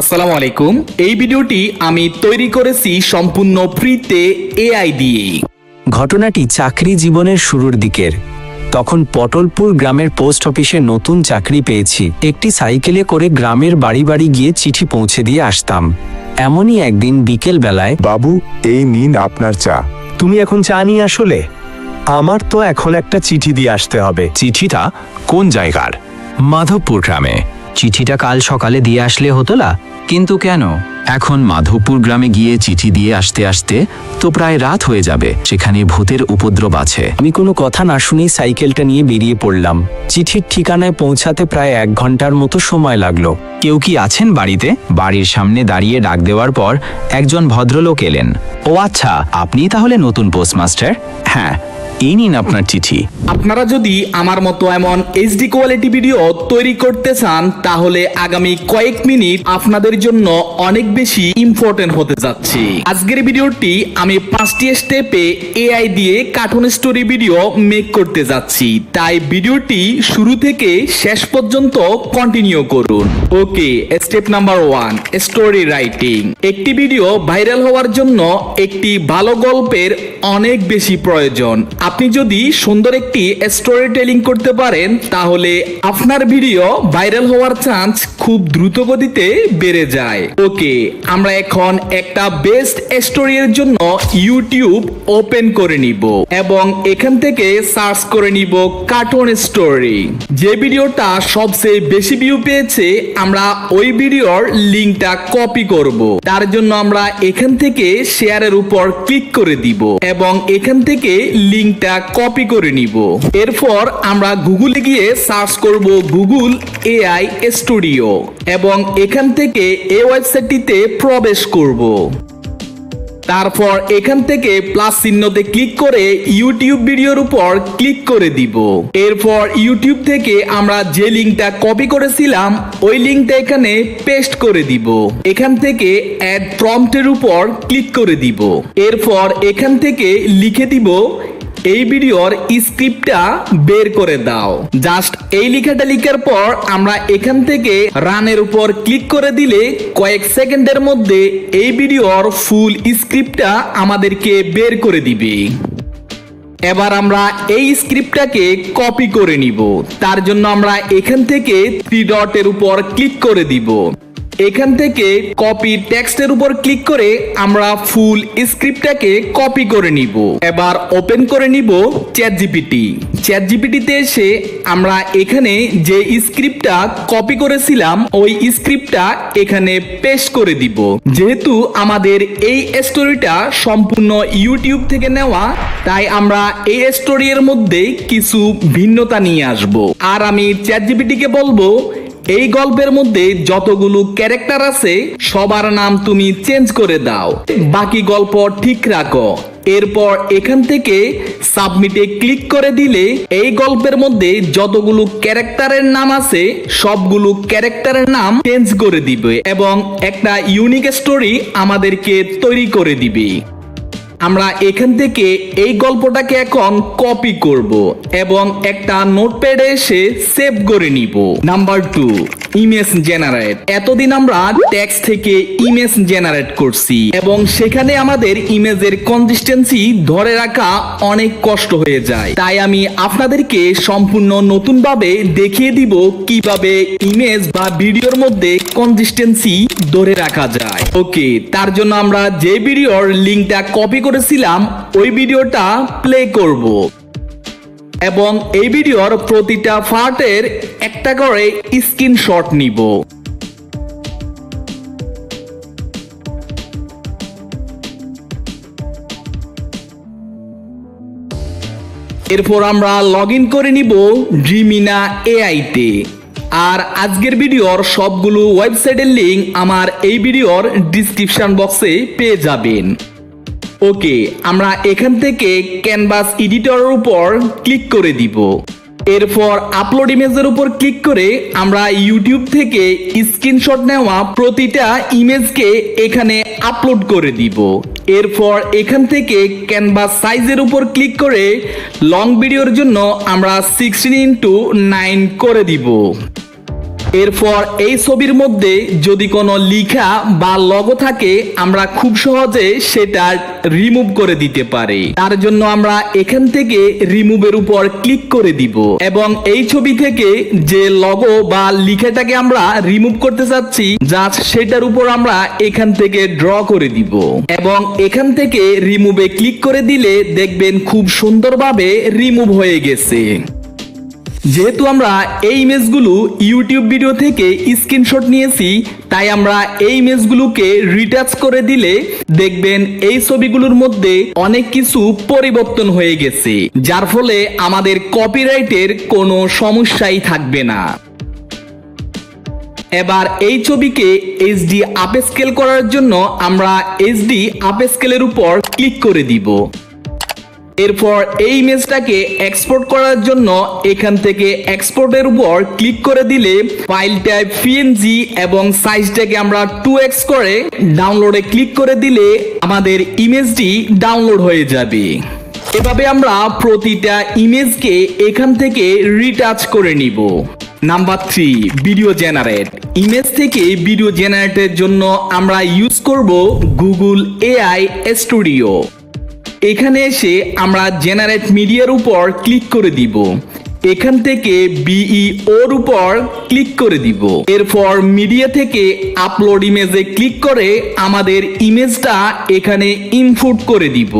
আসসালামু আলাইকুম। এই ভিডিওটি আমি তৈরি করেছি সম্পূর্ণ ফ্রিতে এআই দিয়ে। ঘটনাটি চাকরি জীবনের শুরুর দিকের। তখন পটলপুর গ্রামের পোস্ট অফিসে নতুন চাকরি পেয়েছি। একটি সাইকেলে করে গ্রামের বাড়ি বাড়ি গিয়ে চিঠি পৌঁছে দিয়ে আসতাম। এমনই একদিন বিকেল বেলায়, বাবু, এই নিন আপনার চা। তুমি এখন চা নিয়ে আসলে? আমার তো এখন একটা চিঠি দিয়ে আসতে হবে। চিঠিটা কোন জায়গার? মাধবপুর গ্রামে। চিঠিটা কাল সকালে দিয়ে আসলে হতো না, কিন্তু কেন? এখন মাধবপুর গ্রামে গিয়ে চিঠি দিয়ে আসতে আসতে তো প্রায় রাত হয়ে যাবে। সেখানে ভূতের উপদ্রব আছে। আমি কোনো কথা না শুনেই সাইকেলটা নিয়ে বেরিয়ে পড়লাম। চিঠির ঠিকানায় পৌঁছাতে প্রায় 1 ঘন্টার মতো সময় লাগলো। কেউ কি আছেন বাড়িতে? বাড়ির সামনে দাঁড়িয়ে ডাক দেওয়ার পর একজন ভদ্রলোক এলেন। ও আচ্ছা, আপনি তাহলে নতুন পোস্টমাস্টার? হ্যাঁ, এই নিন আপনার চিঠি। আপনারা যদি আমার মতো এমন এইচডি কোয়ালিটি ভিডিও তৈরি করতে চান, তাহলে আগামী কয়েক মিনিট আপনাদের জন্য অনেক বেশি ইম্পর্টেন্ট হতে যাচ্ছে। আজকের ভিডিওটি আমি 5টি স্টেপে এআই দিয়ে কার্টুন স্টোরি ভিডিও মেক করতে যাচ্ছি, তাই ভিডিওটি শুরু থেকে শেষ পর্যন্ত কন্টিনিউ করুন। ওকে, স্টেপ নাম্বার 1, স্টোরি রাইটিং। একটি ভিডিও ভাইরাল হওয়ার জন্য একটি ভালো গল্পের অনেক বেশি প্রয়োজন। আপনি যদি সুন্দর একটি স্টোরি টেলিং করতে পারেন, তাহলে আপনার ভিডিও ভাইরাল হওয়ার চান্স খুব দ্রুত গতিতে বেড়ে যায়। ওকে, আমরা এখন একটা বেস্ট স্টোরি এর জন্য ইউটিউব ওপেন করে নিব এবং এখান থেকে সার্চ করে নিব কার্টুন স্টোরি। যে ভিডিওটা সবচেয়ে বেশি ভিউ পেয়েছে, আমরা ওই ভিডিওর লিংকটা কপি করব। তার জন্য আমরা এখান থেকে শেয়ারের উপর ক্লিক করে দিব এবং এখান থেকে লিংকটা কপি করে নিব। এরপর আমরা গুগলে গিয়ে সার্চ করব গুগল এআই স্টুডিও এবং এখান থেকে এই ওয়েবসাইটটিতে প্রবেশ করব। তারপর এখান থেকে প্লাস চিহ্নতে ক্লিক করে ইউটিউব ভিডিওর উপর ক্লিক করে দিব। এরপর ইউটিউব থেকে আমরা যে লিংকটা কপি করেছিলাম, ওই লিংকটা এখানে পেস্ট করে দিব। এখান থেকে অ্যাড প্রম্পটের উপর ক্লিক করে দিব। এরপর এখান থেকে লিখে দিব, এই ভিডিওর স্ক্রিপ্টটা বের করে দাও। জাস্ট এই লেখাটা লিখার পর আমরা এখান থেকে রানের উপর ক্লিক করে দিলে কয়েক সেকেন্ডের মধ্যে এই ভিডিওর ফুল স্ক্রিপ্টটা আমাদেরকে বের করে দিবে। এবার আমরা এই স্ক্রিপ্টটাকে কপি করে নিব। তার জন্য আমরা এখান থেকে 3 ডটের উপর ক্লিক করে দিব। এখান থেকে কপি টেক্সটের উপর ক্লিক করে আমরা ফুল স্ক্রিপ্টটাকে কপি করে নিব। এবার ওপেন করে নিব চ্যাটজিপিটিতে এসে আমরা এখানে যে স্ক্রিপ্টটা কপি করেছিলাম, ওই স্ক্রিপ্টটা এখানে পেস্ট করে দিব। যেহেতু আমাদের এই স্টোরিটা সম্পূর্ণ ইউটিউব থেকে নেওয়া, তাই আমরা এই স্টোরির মধ্যে কিছু ভিন্নতা নিয়ে আসব। আর আমি চ্যাটজিপিটিকে বলবো, এই গল্পের মধ্যে যতগুলো ক্যারেক্টার আছে সবার নাম তুমি চেঞ্জ করে দাও, বাকি গল্প ঠিক রাখো। এরপর এখান থেকে সাবমিটে ক্লিক করে দিলে এই গল্পের মধ্যে যতগুলো ক্যারেক্টারের নাম আছে সবগুলো ক্যারেক্টারের নাম চেঞ্জ করে দিবে এবং একটা ইউনিক স্টোরি আমাদেরকে তৈরি করে দিবে। আমরা এখান থেকে এই গল্পটাকে এখন কপি করব এবং একটা নোটপ্যাডে এসে সেভ করে নিব। Number 2, image generate. এতদিন আমরা টেক্সট থেকে ইমেজ জেনারেট করছি এবং সেখানে আমাদের ইমেজের কনসিস্টেন্সি ধরে রাখা অনেক কষ্ট হয়ে যায়। তাই আমি আপনাদেরকে সম্পূর্ণ নতুনভাবে দেখিয়ে দিব কিভাবে ইমেজ বা ভিডিওর মধ্যে কনসিস্টেন্সি ধরে রাখা যায়। ওকে, তার জন্য আমরা যে ভিডিওর লিংকটা কপি করেছিলাম ওই ভিডিওটা প্লে করব এবং এই ভিডিওর প্রতিটা পার্টের একটা করে স্ক্রিনশট নিব। এরপর আমরা লগ ইন করে নিব ড্রিমিনা এআইতে। আর আজকের ভিডিওর সবগুলো ওয়েবসাইটের লিংক আমার এই ভিডিওর ডিসক্রিপশন বক্সে পেয়ে যাবেন। ওকে, আমরা এখান থেকে ক্যানভাস এডিটরের উপর ক্লিক করে দিব। এরপর আপলোড ইমেজের উপর ক্লিক করে আমরা ইউটিউব থেকে স্ক্রিনশট নেওয়া প্রতিটা ইমেজকে এখানে আপলোড করে দিব। এরপর এখান থেকে ক্যানভাস সাইজের উপর ক্লিক করে লং ভিডিওর জন্য আমরা 16:9 করে দিব। এরপর এই ছবির মধ্যে যদি কোনো লেখা বা লগো থাকে আমরা খুব সহজে সেটা রিমুভ করে দিতে পারি। তার জন্য আমরা এখান থেকে রিমুভের উপর ক্লিক করে দিব এবং এই ছবি থেকে যে লগো বা লেখাটাকে আমরা রিমুভ করতে চাচ্ছি জাস্ট সেটার উপর আমরা এখান থেকে ড্র করে দিব এবং এখান থেকে রিমুভে ক্লিক করে দিলে দেখবেন খুব সুন্দরভাবে রিমুভ হয়ে গেছে। যেহেতু আমরা এই ইমেজগুলো ইউটিউব ভিডিও থেকে স্ক্রিনশট নিয়েছি তাই আমরা এই ইমেজগুলোকে রিটাচ করে দিলে দেখবেন এই ছবিগুলোর মধ্যে অনেক কিছু পরিবর্তন হয়ে গেছে, যার ফলে আমাদের কপিরাইটের কোনো সমস্যাই থাকবে না। এবার এই ছবিকে এইচডি আপস্কেল করার জন্য আমরা এইচডি আপস্কেলের উপর ক্লিক করে দিব। এরপর এই ইমেজটাকে এক্সপোর্ট করার জন্য এখান থেকে এক্সপোর্টের উপর ক্লিক করে দিলে ফাইল টাইপ পিএনজি এবং সাইজটাকে আমরা 2x করে ডাউনলোডে ক্লিক করে দিলে আমাদের ইমেজটি ডাউনলোড হয়ে যাবে। এভাবে আমরা প্রতিটা ইমেজকে এখান থেকে রিটাচ করে নিব। Number 3, video generate. ইমেজ থেকে ভিডিও জেনারেটের জন্য আমরা ইউজ করব গুগল এআই স্টুডিও। এখানে এসে আমরা জেনারেট মিডিয়ার উপর ক্লিক করে দিব। এখান থেকে বিইওর উপর ক্লিক করে দিব। এরপর মিডিয়া থেকে আপলোড ইমেজে ক্লিক করে আমাদের ইমেজটা এখানে ইনপুট করে দিব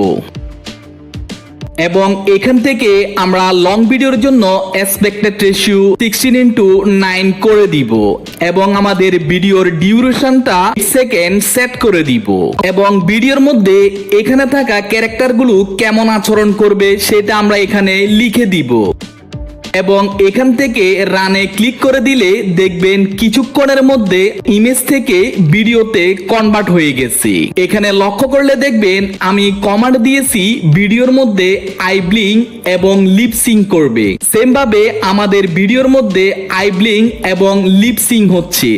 এবং এখান থেকে আমরা লং ভিডিওর জন্য এক্সপেক্টেড রেশিও 16:9 করে দিব এবং আমাদের ভিডিওর ডিউরেশনটা সেকেন্ড সেট করে দিব এবং ভিডিওর মধ্যে এখানে থাকা ক্যারেক্টারগুলো কেমন আচরণ করবে সেটা আমরা এখানে লিখে দিব এবং এখান থেকে রানে ক্লিক করে দিলে দেখবেন কিছুক্ষণের মধ্যে ইমেজ থেকে ভিডিওতে কনভার্ট হয়ে গেছে। এখানে লক্ষ্য করলে দেখবেন আমি কমান্ড দিয়েছি ভিডিওর মধ্যে আই ব্লিং এবং লিপ সিং করবে। সেম ভাবে আমাদের ভিডিওর মধ্যে আই ব্লিং এবং লিপ সিং হচ্ছে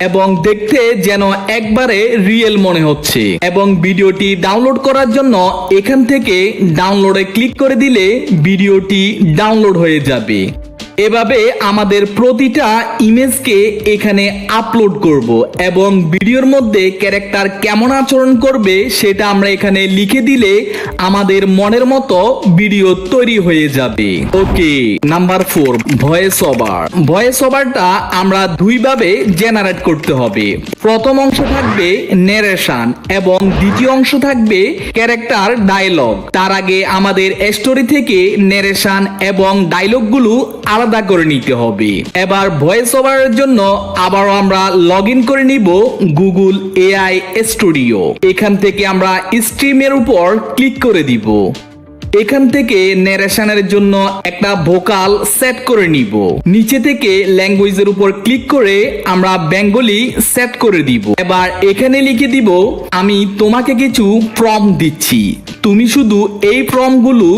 এবং দেখতে যেন একবারে রিয়েল মনে হচ্ছে এবং ভিডিওটি ডাউনলোড করার জন্য এখান থেকে ডাউনলোডে ক্লিক করে দিলে ভিডিওটি ডাউনলোড হয়ে যাবে। এভাবে আমাদের প্রতিটা ইমেজকে এখানে আপলোড করব এবং ভিডিওর মধ্যে ক্যারেক্টার কেমন আচরণ করবে সেটা আমরা এখানে লিখে দিলে আমাদের মনের মতো ভিডিও তৈরি হয়ে যাবে। ওকে, নাম্বার 4, ভয়েস ওভার। ভয়েস ওভারটা আমরা দুইভাবে জেনারেট করতে হবে। প্রথম অংশ থাকবে ন্যারেশন এবং দ্বিতীয় অংশ থাকবে ক্যারেক্টার ডায়লগ। তার আগে আমাদের স্টোরি থেকে ন্যারেশন এবং ডায়লগগুলো আলাদা করে নিতে হবে। এবার ভয়েস ওভারের জন্য আবারও আমরা লগ ইন করে নিব গুগল এআই স্টুডিও। এখান থেকে আমরা স্ট্রিমের উপর ক্লিক করে দিব। এখান থেকে ন্যারেশনের জন্য একটা ভোকাল সেট করে নিব। নিচে থেকে ল্যাঙ্গুয়েজের উপর ক্লিক করে আমরা বেঙ্গলি সেট করে দিব। এবার এখানে লিখে দিব আমি তোমাকে কিছু প্রম্পট দিচ্ছি, তুমি শুধু এই প্রম্পটগুলো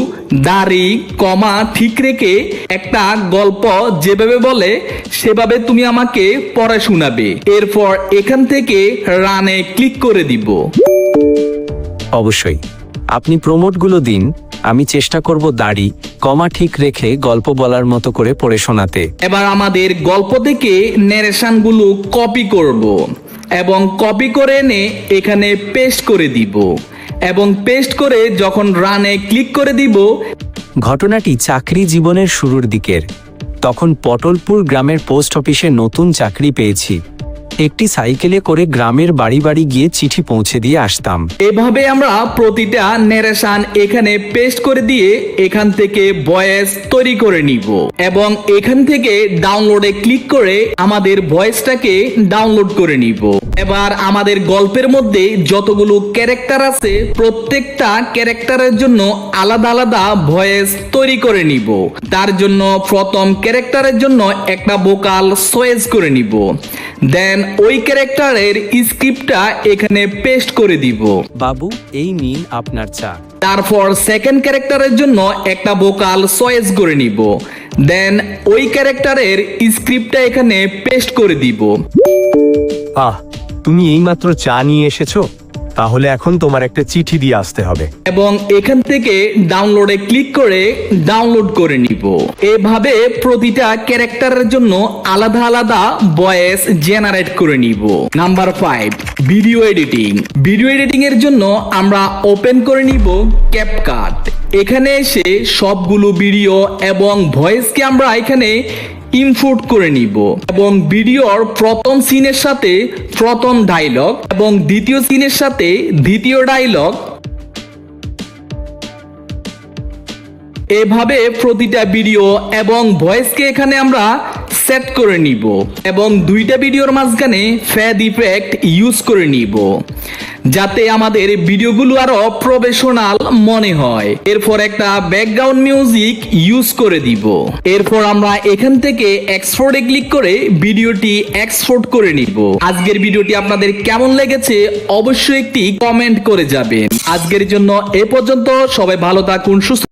দাড়ি কমা ঠিক রেখে একটা গল্প যেভাবে বলে সেভাবে তুমি আমাকে পড়ে শোনাবে। এরপর এখান থেকে রানে ক্লিক করে দিব। অবশ্যই আপনি প্রমোটগুলো দিন, আমি চেষ্টা করব দাড়ি কমা ঠিক রেখে গল্প বলার মতো করে পড়ে শোনাতে। এবার আমাদের গল্প থেকে ন্যারেশনগুলো কপি করব এবং কপি করে এনে এখানে পেস্ট করে দিব এবং পেস্ট করে যখন রানে ক্লিক করে দিব। ঘটনাটি চাকরি জীবনের শুরুর দিকের। তখন পটলপুর গ্রামের পোস্ট অফিসে নতুন চাকরি পেয়েছি। একটি সাইকেলে করে গ্রামের বাড়ি বাড়ি গিয়ে চিঠি পৌঁছে দিয়ে আসতাম। এভাবে আমরা প্রতিটা ন্যারেশন এখানে পেস্ট করে দিয়ে এখান থেকে ভয়েস তৈরি করে নিব এবং এখান থেকে ডাউনলোডে ক্লিক করে আমাদের ভয়েসটাকে ডাউনলোড করে নিব। এবার আমাদের গল্পের মধ্যে যতগুলো ক্যারেক্টার আছে প্রত্যেকটা ক্যারেক্টারের জন্য আলাদা আলাদা ভয়েস তৈরি করে নিব। তার জন্য প্রথম ক্যারেক্টারের জন্য একটা ভোকাল চয়েস করে নিব। দেন ওই ক্যারেক্টারের স্ক্রিপ্টটা এখানে পেস্ট করে দিব। বাবু, এই নিন আপনার চা। তারপর সেকেন্ড ক্যারেক্টারের জন্য একটা ভোকাল চয়েস করে নিব। দেন ওই ক্যারেক্টারের স্ক্রিপ্টটা এখানে পেস্ট করে দিব। তুমি এইমাত্র চা নিয়ে এসেছো? তাহলে এখন তোমার একটা চিঠি দিয়ে আসতে হবে। এবং এখান থেকে ডাউনলোডে ক্লিক করে ডাউনলোড করে নিব। এভাবে প্রতিটা ক্যারেক্টারের জন্য আলাদা আলাদা ভয়েস জেনারেট করে নিব। Number 5, video editing. Video editing এর জন্য আমরা ওপেন করে নিব ক্যাপকাট। এখানে এসে সবগুলো ভিডিও এবং ভয়েসকে আমরা এখানে ইনপুট করে নিব এবং ভিডিওর প্রথম সিনের সাথে প্রথম ডায়লগ এবং দ্বিতীয় সিনের সাথে দ্বিতীয় ডায়লগ, এভাবে প্রতিটা ভিডিও এবং ভয়েসকে এখানে আমরা সেট করে নিব এবং দুইটা ভিডিওর মাঝখানে ফেড ইফেক্ট ইউজ করে নিব যাতে আমাদের ভিডিওগুলো আরো প্রফেশনাল মনে হয়। এরপর একটা ব্যাকগ্রাউন্ড মিউজিক ইউজ করে দিব। এরপর আমরা এখান থেকে এক্সপোর্টে ক্লিক করে ভিডিওটি এক্সপোর্ট করে নিব। আজকের ভিডিওটি আপনাদের কেমন লেগেছে অবশ্যই একটি কমেন্ট করে যাবেন। আজকের জন্য এ পর্যন্ত। সবাই ভালো থাকুন, সুস্থ